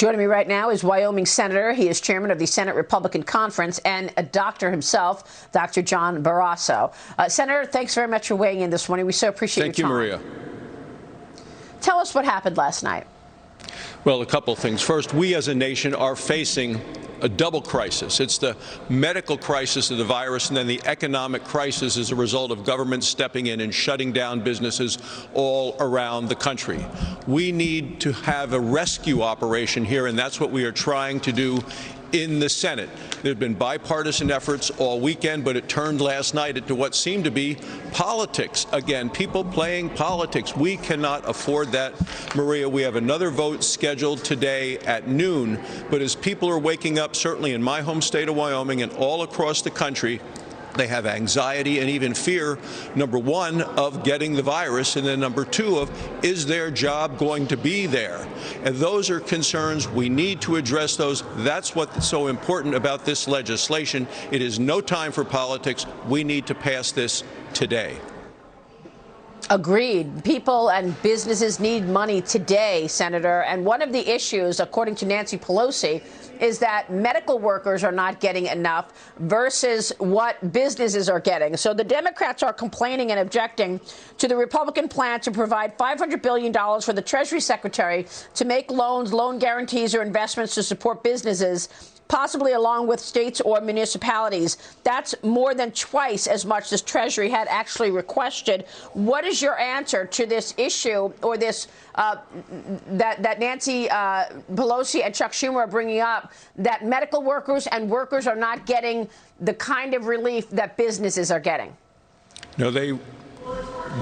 Joining me right now is Wyoming Senator. He is chairman of the Senate Republican Conference and a doctor himself, Dr. John Barrasso. Senator, thanks very much for weighing in this morning. We so appreciate your time. Thank you, Maria. Tell us what happened last night. Well, a couple of things. First, we as a nation are facing a double crisis. It's the medical crisis of the virus and then the economic crisis as a result of government stepping in and shutting down businesses all around the country. We need to have a rescue operation here, and that's what we are trying to do in the Senate. There have been bipartisan efforts all weekend, but it turned last night into what seemed to be politics. Again, people playing politics. We cannot afford that, Maria. We have another vote scheduled today at noon, but as people are waking up, certainly in my home state of Wyoming and all across the country, they have anxiety and even fear, number one, of getting the virus, and then number two, of is their job going to be there? And those are concerns. We need to address those. That's what's so important about this legislation. It is no time for politics. We need to pass this today. Agreed. People and businesses need money today, Senator. And one of the issues, according to Nancy Pelosi, is that medical workers are not getting enough versus what businesses are getting. So the Democrats are complaining and objecting to the Republican plan to provide $500 billion for the Treasury Secretary to make loans, loan guarantees, or investments to support businesses, possibly along with states or municipalities. That's more than twice as much as Treasury had actually requested. What is your answer to this issue, or this that Nancy Pelosi and Chuck Schumer are bringing up, that medical workers and workers are not getting the kind of relief that businesses are getting? No, they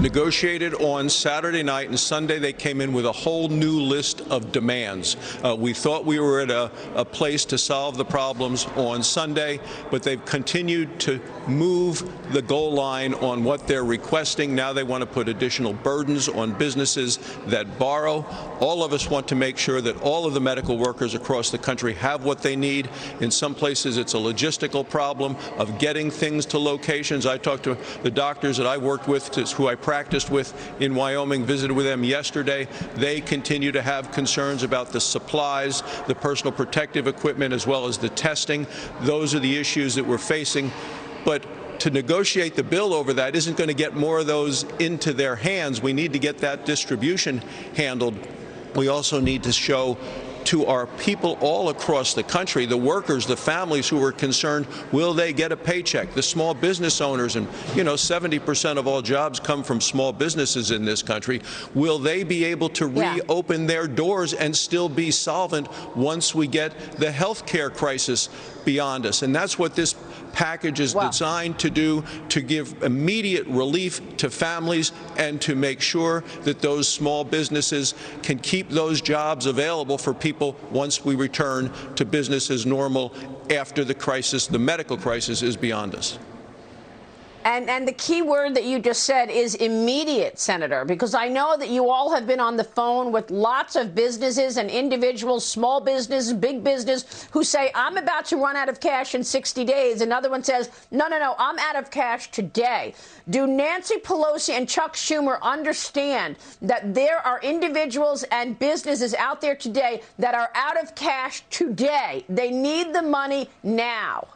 negotiated on Saturday night, and Sunday they came in with a whole new list of demands. We thought we were at a place to solve the problems on Sunday, but they've continued to move the goal line on what they're requesting. Now they want to put additional burdens on businesses that borrow. All of us want to make sure that all of the medical workers across the country have what they need. In some places it's a logistical problem of getting things to locations. I talked to the doctors that I worked with, who I practiced with in Wyoming, visited with them yesterday. They continue to have concerns about the supplies, the personal protective equipment, as well as the testing. Those are the issues that we're facing. But to negotiate the bill over that isn't going to get more of those into their hands. We need to get that distribution handled. We also need to show to our people all across the country, the workers, the families who are concerned, will they get a paycheck? The small business owners, and 70% of all jobs come from small businesses in this country. Will they be able to reopen their doors and still be solvent once we get the health care crisis beyond us? And that's what this package is designed to do, to give immediate relief to families and to make sure that those small businesses can keep those jobs available for people once we return to business as normal after the crisis, the medical crisis, is beyond us. And the key word that you just said is immediate, Senator, because I know that you all have been on the phone with lots of businesses and individuals, small business, big business, who say, I'm about to run out of cash in 60 days. Another one says, no, I'm out of cash today. Do Nancy Pelosi and Chuck Schumer understand that there are individuals and businesses out there today that are out of cash today? They need the money now.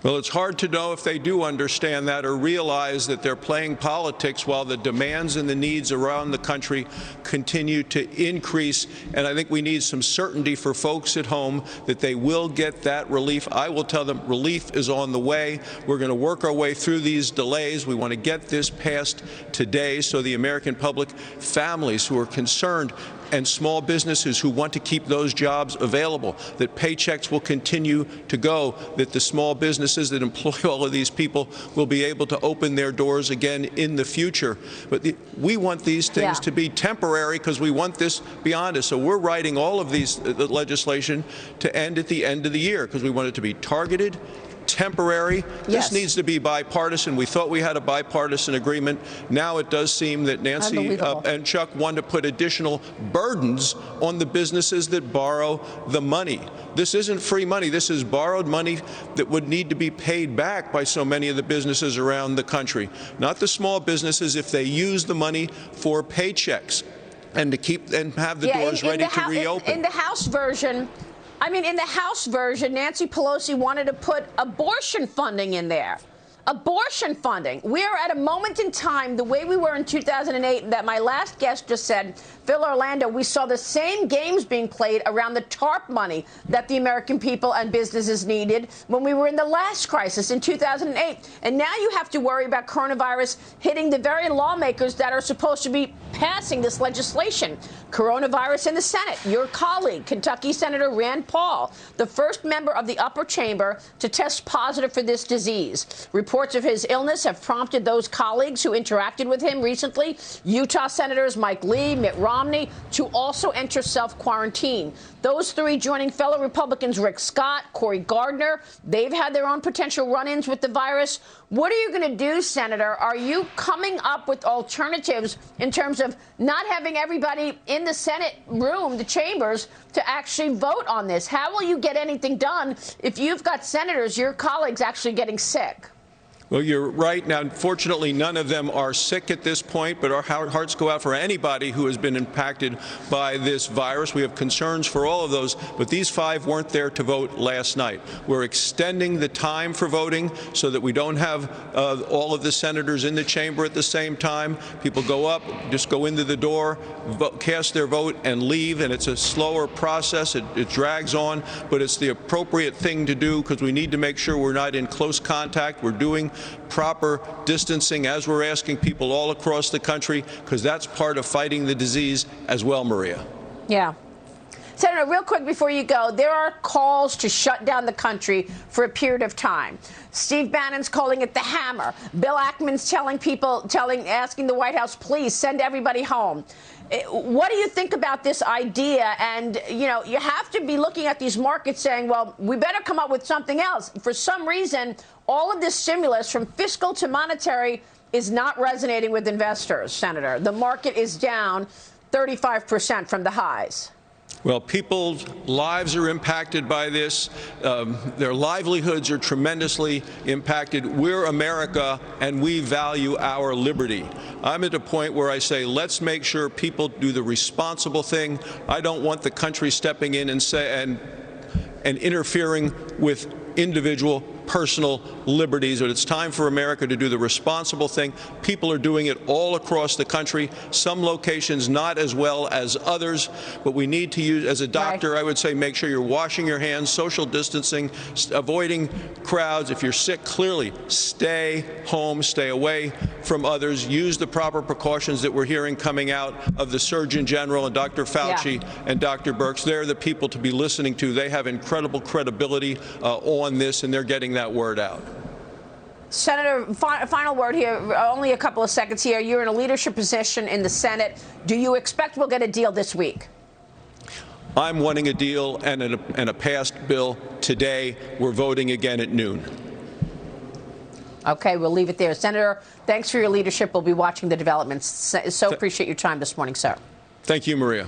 Well, it's hard to know if they do understand that or realize that they're playing politics while the demands and the needs around the country continue to increase. And I think we need some certainty for folks at home that they will get that relief. I will tell them relief is on the way. We're going to work our way through these delays. We want to get this passed today so the American public, families who are concerned, and small businesses who want to keep those jobs available, that paychecks will continue to go, that the small businesses that employ all of these people will be able to open their doors again in the future. But we want these things to be temporary because we want this beyond us. So we're writing all of these legislation to end at the end of the year because we want it to be targeted, temporary. This needs to be bipartisan. We thought we had a bipartisan agreement. Now it does seem that Nancy and Chuck want to put additional burdens on the businesses that borrow the money. This isn't free money. This is borrowed money that would need to be paid back by so many of the businesses around the country. Not the small businesses if they use the money for paychecks. and to keep and have the doors ready to reopen. In the House version, Nancy Pelosi wanted to put abortion funding in there. Abortion funding. We are at a moment in time, the way we were in 2008, that my last guest just said, Phil Orlando, we saw the same games being played around the TARP money that the American people and businesses needed when we were in the last crisis in 2008. And now you have to worry about coronavirus hitting the very lawmakers that are supposed to be passing this legislation. Coronavirus in the Senate. Your colleague, Kentucky Senator Rand Paul, the first member of the upper chamber to test positive for this disease. Reports of his illness have prompted those colleagues who interacted with him recently, Utah Senators Mike Lee, Mitt Romney, to also enter self-quarantine. Those three joining fellow Republicans Rick Scott, Cory Gardner. They've had their own potential run-ins with the virus. What are you going to do, Senator? Are you coming up with alternatives in terms of not having everybody in the Senate room, the chambers, to actually vote on this? How will you get anything done if you've got senators, your colleagues, actually getting sick? Well, you're right. Now, unfortunately, none of them are sick at this point, but our hearts go out for anybody who has been impacted by this virus. We have concerns for all of those, but these 5 weren't there to vote last night. We're extending the time for voting so that we don't have all of the senators in the chamber at the same time. People go up, just go into the door, cast their vote, and leave, and it's a slower process. It drags on, but it's the appropriate thing to do because we need to make sure we're not in close contact. We're doing proper distancing as we're asking people all across the country, because that's part of fighting the disease as well, Maria. Yeah. Senator, real quick before you go, there are calls to shut down the country for a period of time. Steve Bannon's calling it the hammer. Bill Ackman's asking the White House, please send everybody home. What do you think about this idea? And, you know, you have to be looking at these markets saying, well, we better come up with something else. For some reason, all of this stimulus, from fiscal to monetary, is not resonating with investors, Senator. The market is down 35% from the highs. Well, people's lives are impacted by this. Their livelihoods are tremendously impacted. We're America, and we value our liberty. I'm at a point where I say, let's make sure people do the responsible thing. I don't want the country stepping in and interfering with individual personal liberties, but it's time for America to do the responsible thing. People are doing it all across the country, some locations not as well as others, but we need to use, as a doctor, I would say, make sure you're washing your hands, social distancing, avoiding crowds. If you're sick, clearly stay home, stay away from others, use the proper precautions that we're hearing coming out of the Surgeon General and Dr. Fauci and Dr. Birx. They're the people to be listening to. They have incredible credibility on this, and they're getting that word out. Senator, final word here, only a couple of seconds here. You're in a leadership position in the Senate. Do you expect we'll get a deal this week? I'm wanting a deal and a passed bill today. We're voting again at noon. Okay, we'll leave it there. Senator, thanks for your leadership. We'll be watching the developments. So appreciate your time this morning, sir. Thank you, Maria.